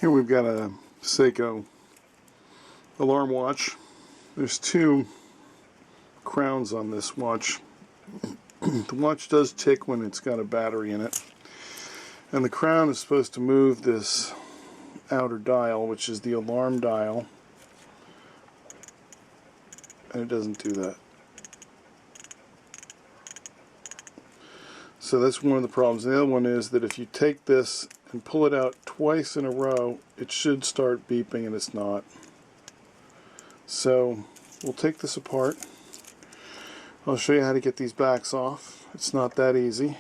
Here we've got a Seiko alarm watch. There's two crowns on this watch. The watch does tick when it's got a battery in it. And the crown is supposed to move this outer dial, which is the alarm dial. And it doesn't do that. So that's one of the problems. The other one is that if you take this and pull it out twice in a row, it should start beeping, and it's not. So we'll take this apart. I'll show you how to get these backs off. It's not that easy.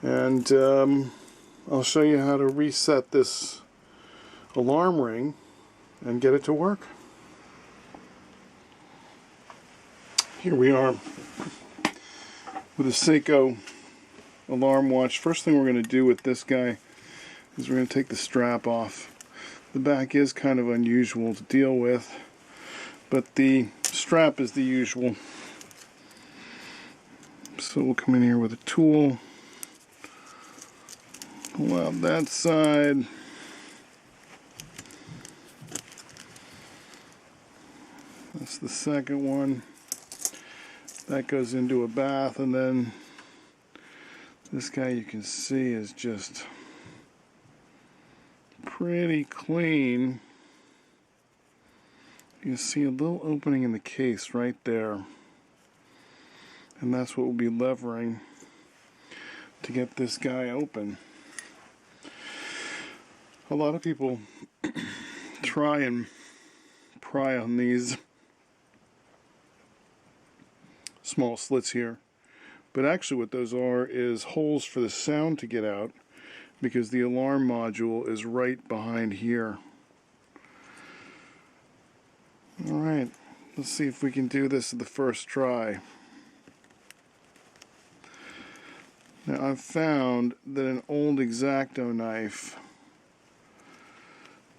And I'll show you how to reset this alarm ring and get it to work. Here we are with a Seiko alarm watch. First thing we're going to do with this guy is we're going to take the strap off. The back is kind of unusual to deal with, but the strap is the usual. So we'll come in here with a tool, pull out that side. That's the second one. That goes into a bath, and then this guy, you can see, is just pretty clean. You can see a little opening in the case right there, and that's what we'll be levering to get this guy open. A lot of people try and pry on these small slits here, but actually what those are is holes for the sound to get out, because the alarm module is right behind here. Alright, let's see if we can do this the first try. Now I've found that an old X-Acto knife,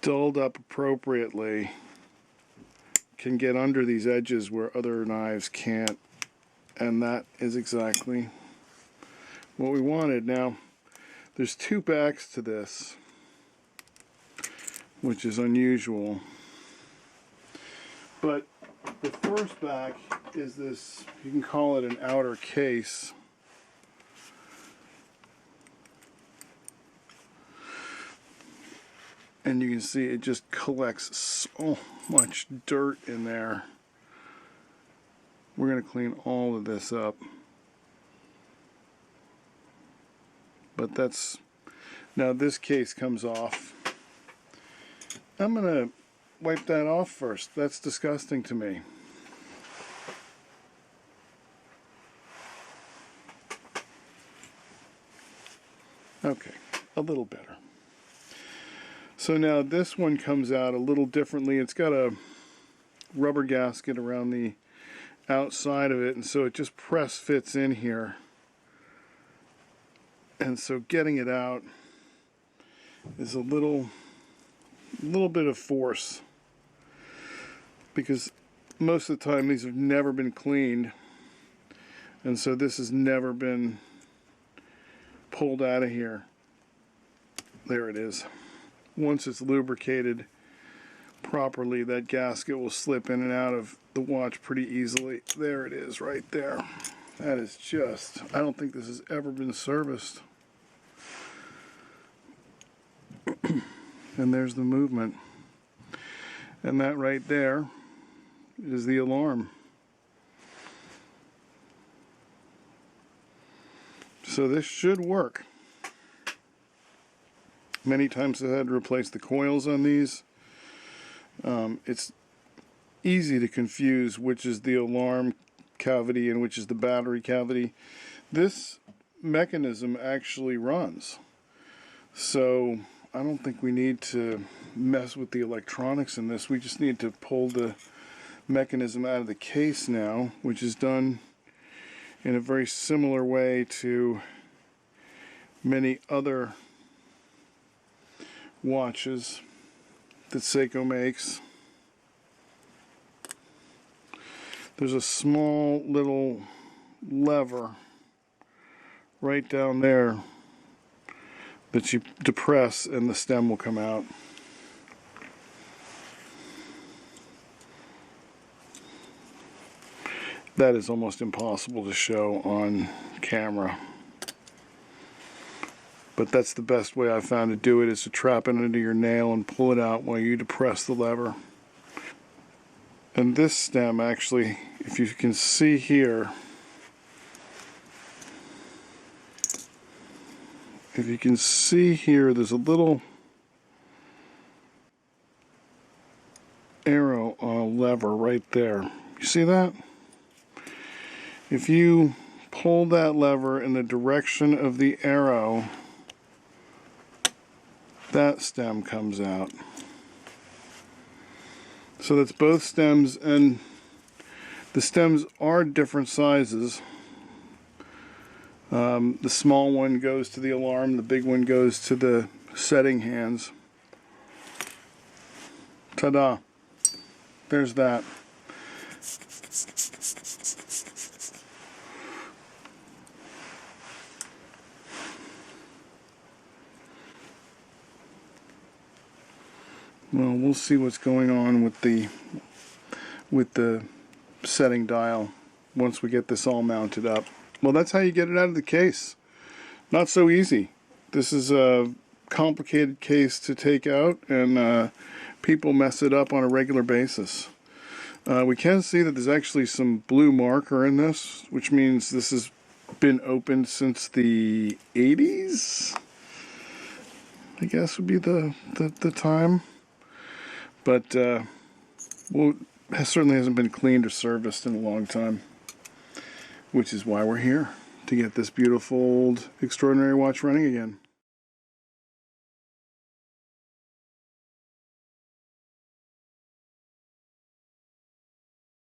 dulled up appropriately, can get under these edges where other knives can't. And that is exactly what we wanted. Now, there's two backs to this, which is unusual. But the first back is this, you can call it an outer case. And you can see it just collects so much dirt in there. We're going to clean all of this up. But that's, now this case comes off. I'm going to wipe that off first. That's disgusting to me. Okay, a little better. So now this one comes out a little differently. It's got a rubber gasket around the outside of it, and so it just press fits in here, and so getting it out is a little bit of force, because most of the time these have never been cleaned, and so this has never been pulled out of here. There it is. Once it's lubricated properly, that gasket will slip in and out of the watch pretty easily. There it is, right there. That is just, I don't think this has ever been serviced. And there's the movement. And that right there is the alarm. So this should work. Many times I've had to replace the coils on these. It's easy to confuse which is the alarm cavity and which is the battery cavity. This mechanism actually runs, so I don't think we need to mess with the electronics in this. We just need to pull the mechanism out of the case now, which is done in a very similar way to many other watches that Seiko makes. There's a small little lever right down there that you depress and the stem will come out. That is almost impossible to show on camera. But that's the best way I've found to do it, is to trap it into your nail and pull it out while you depress the lever. And this stem, actually, if you can see here, there's a little arrow on a lever right there. You see that? If you pull that lever in the direction of the arrow, that stem comes out. So that's both stems, and the stems are different sizes. The small one goes to the alarm, the big one goes to the setting hands. Ta-da! There's that. Well, we'll see what's going on with the setting dial once we get this all mounted up. Well, that's how you get it out of the case. Not so easy. This is a complicated case to take out, and people mess it up on a regular basis. We can see that there's actually some blue marker in this, which means this has been opened since the 80s, I guess would be the time. But well, it certainly hasn't been cleaned or serviced in a long time, which is why we're here, to get this beautiful old extraordinary watch running again.